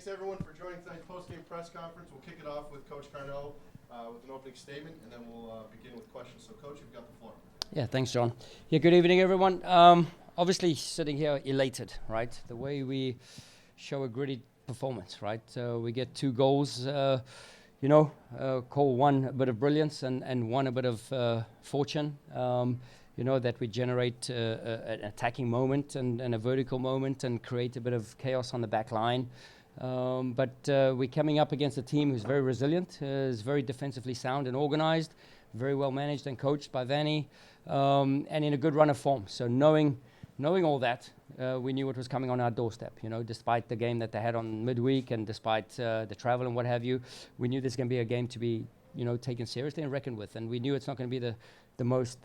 Thanks everyone for joining tonight's post-game press conference. We'll kick it off with Coach Carnell with an opening statement, and then we'll begin with questions. So, Coach, you've got the floor. Yeah, thanks, John. Yeah, good evening, everyone. Obviously, sitting here elated, right? The way we show a gritty performance, right? We get 2 goals, call one a bit of brilliance and one a bit of fortune. That we generate an attacking moment and a vertical moment and create a bit of chaos on the back line. But we're coming up against a team who's very resilient, is very defensively sound and organized, very well managed and coached by Vanny, and in a good run of form. So knowing all that, we knew what was coming on our doorstep. Despite the game that they had on midweek and despite the travel and what have you, we knew this is going to be a game to be, taken seriously and reckoned with. And we knew it's not going to be the most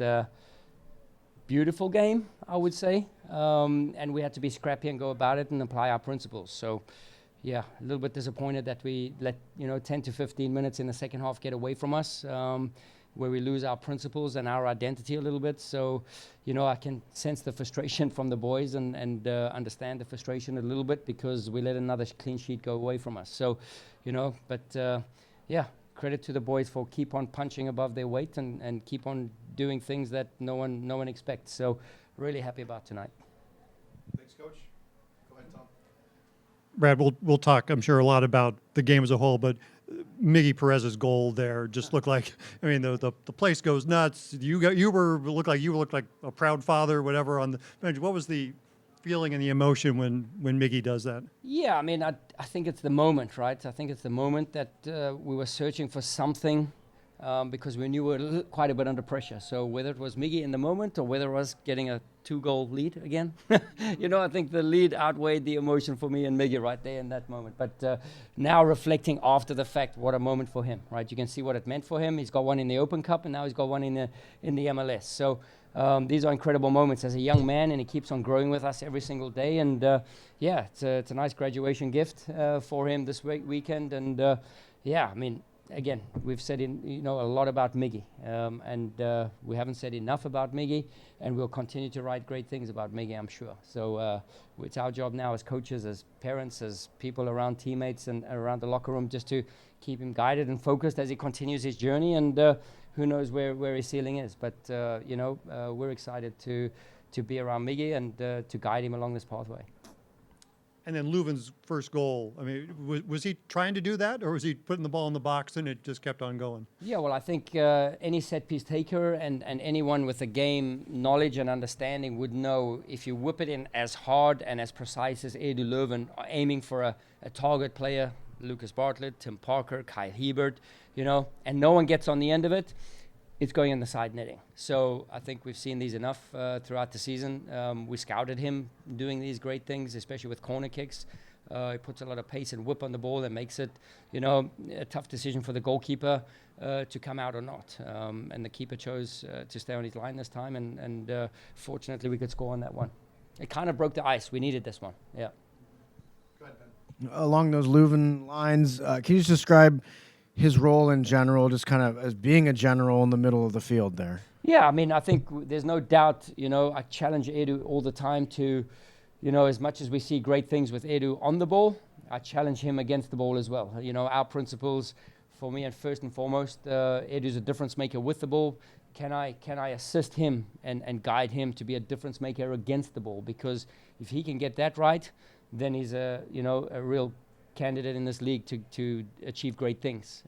beautiful game, I would say. And we had to be scrappy and go about it and apply our principles. So, yeah, a little bit disappointed that we let 10 to 15 minutes in the second half get away from us, where we lose our principles and our identity a little bit. So, I can sense the frustration from the boys and understand the frustration a little bit because we let another clean sheet go away from us. So, credit to the boys for keep on punching above their weight and keep on doing things that no one expects. So, really happy about tonight. Thanks, Coach. Go ahead, Tom. Brad, we'll talk, I'm sure, a lot about the game as a whole, but Miggy Perez's goal there just looked like, the place goes nuts. You looked like a proud father, whatever, on the bench. What was the feeling and the emotion when Miggy does that? Yeah, I think it's the moment, right? I think it's the moment that we were searching for something because we knew we were quite a bit under pressure. So whether it was Miggy in the moment or whether it was getting a 2-goal lead again, I think the lead outweighed the emotion for me and Miggy right there in that moment. But now reflecting after the fact, what a moment for him, right? You can see what it meant for him. He's got one in the Open Cup and now he's got one in the MLS. So these are incredible moments as a young man, and he keeps on growing with us every single day. And it's a nice graduation gift for him this weekend. And again, we've said a lot about Miggy, and we haven't said enough about Miggy, and we'll continue to write great things about Miggy, I'm sure. So it's our job now as coaches, as parents, as people around teammates and around the locker room, just to keep him guided and focused as he continues his journey. And who knows where his ceiling is, but we're excited to be around Miggy and to guide him along this pathway. And then Leuven's first goal, was he trying to do that, or was he putting the ball in the box and it just kept on going? Yeah, well, I think any set-piece taker and anyone with a game knowledge and understanding would know if you whip it in as hard and as precise as Edu Leuven, aiming for a target player, Lucas Bartlett, Tim Parker, Kyle Hebert, and no one gets on the end of it, it's going in the side netting. So I think we've seen these enough throughout the season. We scouted him doing these great things, especially with corner kicks. He puts a lot of pace and whip on the ball and makes it, a tough decision for the goalkeeper to come out or not. And the keeper chose to stay on his line this time, and fortunately we could score on that one. It kind of broke the ice. We needed this one, yeah. Go ahead, Ben. Along those Leuven lines, can you just describe his role in general, just kind of as being a general in the middle of the field there? Yeah, I think there's no doubt, I challenge Edu all the time to, as much as we see great things with Edu on the ball, I challenge him against the ball as well. Our principles for me, and first and foremost, Edu's a difference maker with the ball. Can I assist him and guide him to be a difference maker against the ball? Because if he can get that right, then he's a real candidate in this league to achieve great things.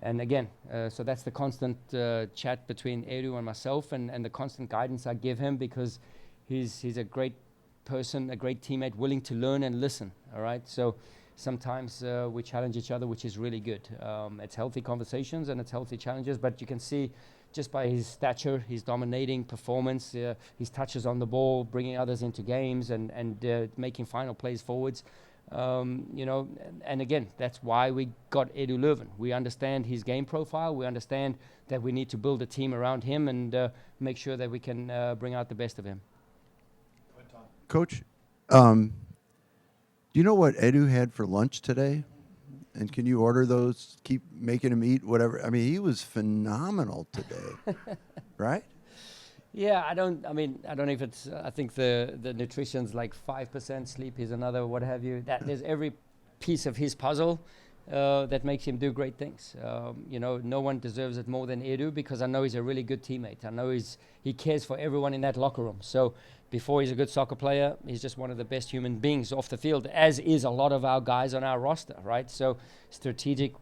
And again, so that's the constant chat between Edu and myself, and the constant guidance I give him, because he's a great person, a great teammate, willing to learn and listen. All right, so sometimes we challenge each other, which is really good. It's healthy conversations and it's healthy challenges, but you can see just by his stature, his dominating performance, his touches on the ball, bringing others into games and making final plays forwards. And again, that's why we got Edu Leuven. We understand his game profile. We understand that we need to build a team around him and make sure that we can bring out the best of him. Coach, do you know what Edu had for lunch today? And can you order those, keep making him eat whatever? He was phenomenal today, right? Yeah, I don't know if it's, I think the nutrition's like 5%, sleep is another, what have you. There's every piece of his puzzle that makes him do great things. No one deserves it more than Edu, because I know he's a really good teammate. I know he cares for everyone in that locker room. So before he's a good soccer player, he's just one of the best human beings off the field, as is a lot of our guys on our roster, right? So strategic,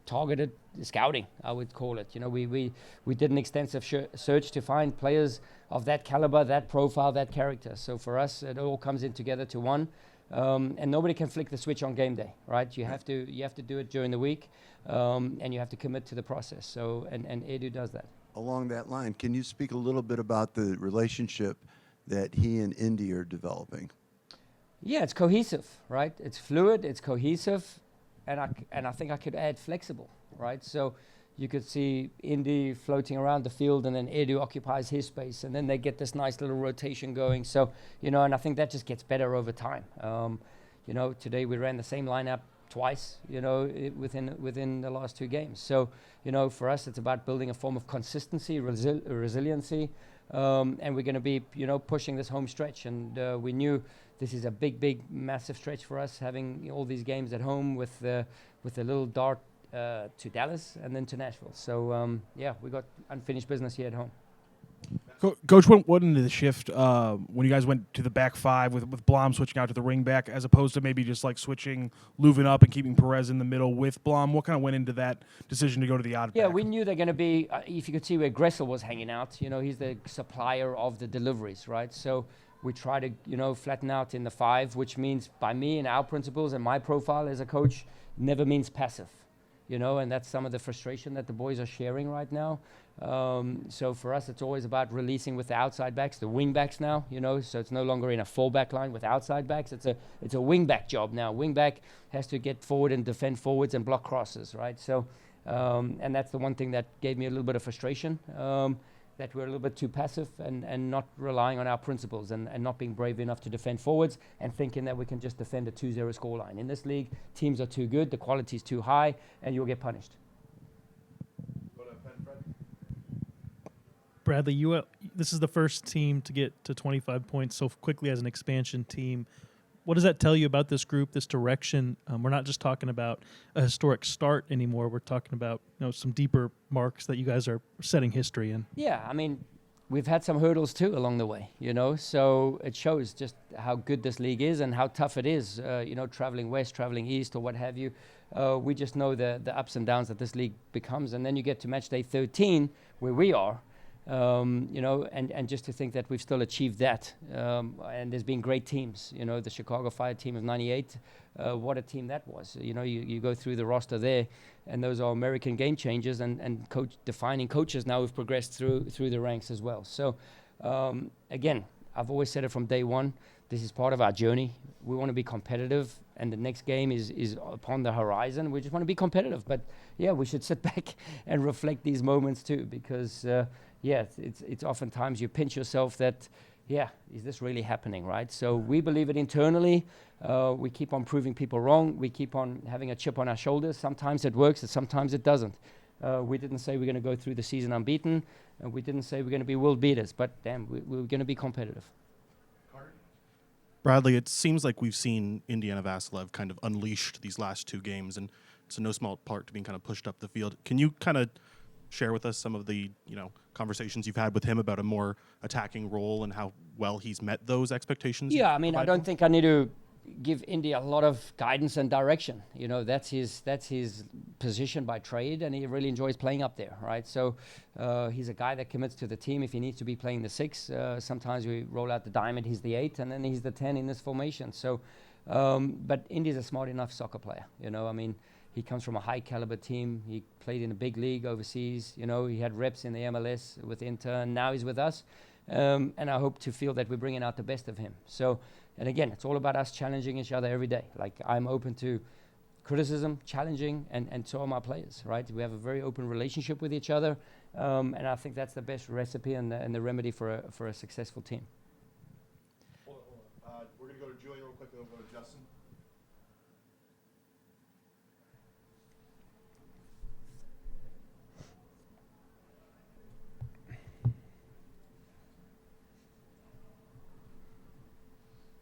targeted scouting, I would call it. We did an extensive search to find players of that caliber, that profile, that character. So for us, it all comes in together to one. And nobody can flick the switch on game day, right? You have to do it during the week, and you have to commit to the process. So and Edu does that. Along that line, can you speak a little bit about the relationship that he and Indy are developing? Yeah, it's cohesive, right? It's fluid, it's cohesive, and I think I could add flexible, right? So you could see Indy floating around the field, and then Edu occupies his space, and then they get this nice little rotation going. So, and I think that just gets better over time. Today we ran the same lineup twice, within the last 2 games. So, for us, it's about building a form of consistency, resiliency, and we're going to be, pushing this home stretch. And we knew this is a big, massive stretch for us, having all these games at home with a little dart to Dallas and then to Nashville. So, we got unfinished business here at home. Coach, what into the shift when you guys went to the back 5 with Blom switching out to the wing back, as opposed to maybe just like switching Leuven up and keeping Perez in the middle with Blom? What kind of went into that decision to go to the odd back? Yeah, we knew they're going to be, if you could see where Gressel was hanging out, he's the supplier of the deliveries, right? So we try to, flatten out in the 5, which means by me and our principles and my profile as a coach never means passive. And that's some of the frustration that the boys are sharing right now. So for us, it's always about releasing with the outside backs, the wing backs now, so it's no longer in a full-back line with outside backs. It's a wing-back job now. Wing-back has to get forward and defend forwards and block crosses, right? So, and that's the one thing that gave me a little bit of frustration, that we're a little bit too passive and not relying on our principles and not being brave enough to defend forwards and thinking that we can just defend a 2-0 scoreline. In this league, teams are too good, the quality is too high, and you'll get punished. Go to Penn, Fred. Bradley, this is the first team to get to 25 points so quickly as an expansion team. What does that tell you about this group, this direction? We're not just talking about a historic start anymore. We're talking about some deeper marks that you guys are setting history in. Yeah, I mean, we've had some hurdles too along the way, so it shows just how good this league is and how tough it is, traveling west, traveling east, or what have you. We just know the ups and downs that this league becomes. And then you get to match day 13, where we are, and just to think that we've still achieved that. And there's been great teams, the Chicago Fire team of 98, what a team that was. You go through the roster there, and those are American game changers and defining coaches now who've progressed through the ranks as well. So, again, I've always said it from day one, this is part of our journey. We want to be competitive, and the next game is upon the horizon. We just want to be competitive. But, yeah, we should sit back and reflect these moments too, because, it's oftentimes you pinch yourself that, is this really happening, right? So we believe it internally. We keep on proving people wrong. We keep on having a chip on our shoulders. Sometimes it works and sometimes it doesn't. We didn't say we're going to go through the season unbeaten, and we didn't say we're going to be world beaters, but damn, we're going to be competitive. Carter? Bradley, it seems like we've seen Indiana Vassilev kind of unleashed these last 2 games, and it's in no small part to being kind of pushed up the field. Can you kind of share with us some of the conversations you've had with him about a more attacking role and how well he's met those expectations? Yeah, I mean, I don't think I need to give Indy a lot of guidance and direction. That's his position by trade, and he really enjoys playing up there, right? So he's a guy that commits to the team if he needs to be playing the 6. Sometimes we roll out the diamond, he's the 8, and then he's the 10 in this formation. So, but Indy's a smart enough soccer player. I mean, he comes from a high caliber team. He played in a big league overseas. He had reps in the MLS with Inter, and now he's with us. And I hope to feel that we're bringing out the best of him. So, and again, it's all about us challenging each other every day. Like, I'm open to criticism, challenging, and so are my players, right? We have a very open relationship with each other, and I think that's the best recipe and the remedy for a successful team. Hold on. We're going to go to Julian real quick, and then we'll go to Justin.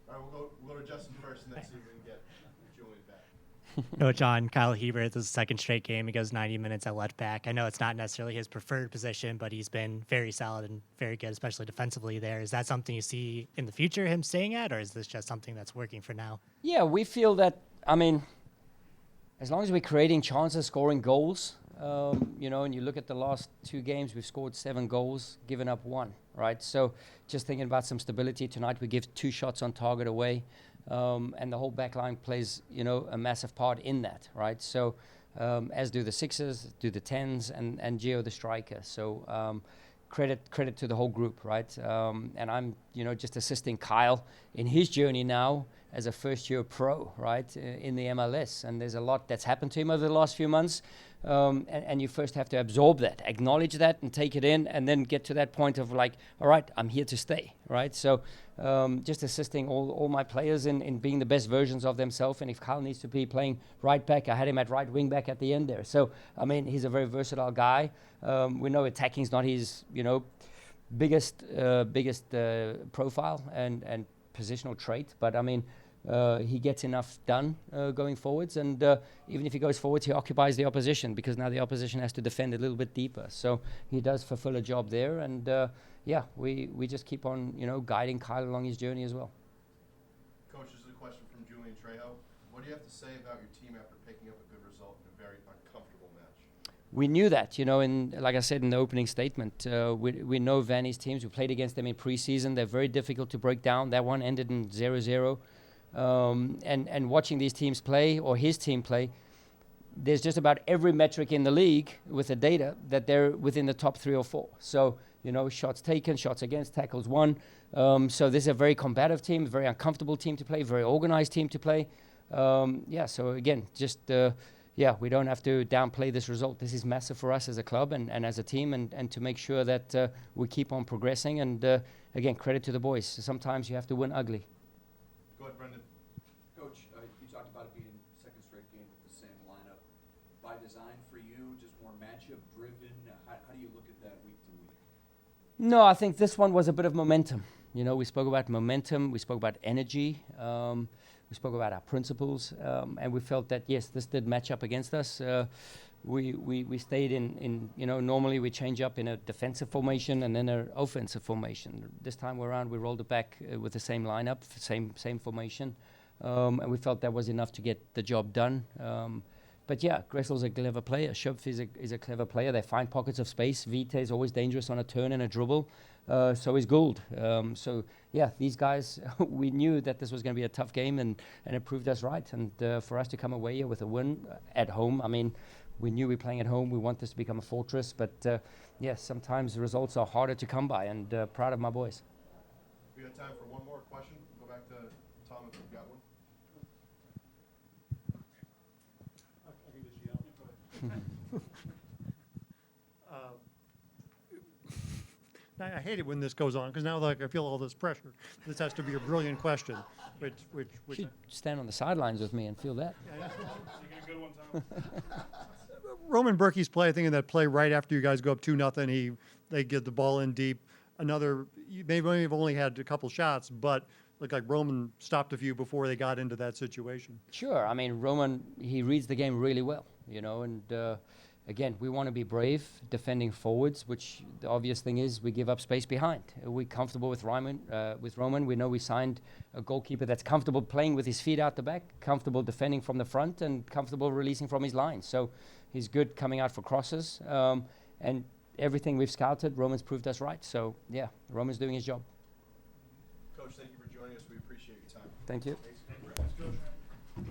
All right, we'll go to Justin first, and then see if we can get Julian back. Coach, on Kyle Hebert, this is the second straight game. He goes 90 minutes at left back. I know it's not necessarily his preferred position, but he's been very solid and very good, especially defensively there. Is that something you see in the future, him staying at, or is this just something that's working for now? Yeah, we feel that, I mean, as long as we're creating chances, scoring goals, you know, and you look at the last 2 games, we've scored 7 goals, given up 1, right? So just thinking about some stability tonight, we give 2 shots on target away, and the whole back line plays, you know, a massive part in that, right? So as do the 6s, do the 10s, and Gio the striker. So credit to the whole group, right? And I'm, you know, just assisting Kyle in his journey now as a first-year pro, right, in the MLS. And there's a lot that's happened to him over the last few months. And you first have to absorb that, acknowledge that, and take it in, and then get to that point of like, all right, I'm here to stay, right? So just assisting all my players in being the best versions of themselves. And if Kyle needs to be playing right back, I had him at right wing back at the end there. So, I mean, he's a very versatile guy. We know attacking is not his, you know, biggest profile and positional trait, but I mean, he gets enough done going forwards, and even if he goes forwards, he occupies the opposition, because now the opposition has to defend a little bit deeper. So he does fulfill a job there, and yeah, we just keep on, you know, guiding Kyle along his journey as well. Coach, this is a question from Julian Trejo. What do you have to say about your team after picking up a good result in a very uncomfortable match? We knew that, you know, like I said in the opening statement, we know Vanny's teams. We played against them in preseason. They're very difficult to break down. That one ended in 0-0. And watching these teams play, or his team play, there's just about every metric in the league with the data that they're within the top 3 or 4. So, you know, shots taken, shots against, tackles won. So this is a very combative team, very uncomfortable team to play, very organized team to play. Yeah, so again, just, yeah, we don't have to downplay this result. This is massive for us as a club and as a team, and to make sure that we keep on progressing. And again, credit to the boys. Sometimes you have to win ugly. Go ahead, Brendan. Coach, you talked about it being second straight game with the same lineup. By design for you, just more matchup driven? How do you look at that week to week? No, I think this one was a bit of momentum. You know, we spoke about momentum, we spoke about energy, we spoke about our principles, and we felt that, yes, this did match up against us. We stayed in, you know, normally we change up in a defensive formation and then an offensive formation. This time around, we rolled it back with the same lineup, same formation, and we felt that was enough to get the job done. But yeah, Gressel's a clever player. Schöpf is a clever player. They find pockets of space. Vite is always dangerous on a turn and a dribble. So is Gould. So yeah, these guys, we knew that this was going to be a tough game, and it proved us right. And for us to come away here with a win at home, I mean, we knew we were playing at home. We want this to become a fortress. But yeah, sometimes the results are harder to come by, and proud of my boys. We got time for one more question. Go back to Tom if you've got one. I hate it when this goes on, because now like I feel all this pressure. This has to be a brilliant question, which You should stand on the sidelines with me and feel that. Roman Berkey's play, I think in that play right after you guys go up 2-0, they get the ball in deep. They may have only had a couple shots, but looked like Roman stopped a few before they got into that situation. Sure. I mean, Roman, he reads the game really well, you know, and again, we want to be brave defending forwards, which the obvious thing is we give up space behind. We're comfortable with Roman. We know we signed a goalkeeper that's comfortable playing with his feet out the back, comfortable defending from the front, and comfortable releasing from his line. So he's good coming out for crosses. And everything we've scouted, Roman's proved us right. So, yeah, Roman's doing his job. Coach, thank you for joining us. We appreciate your time. Thank you. Thanks, Coach.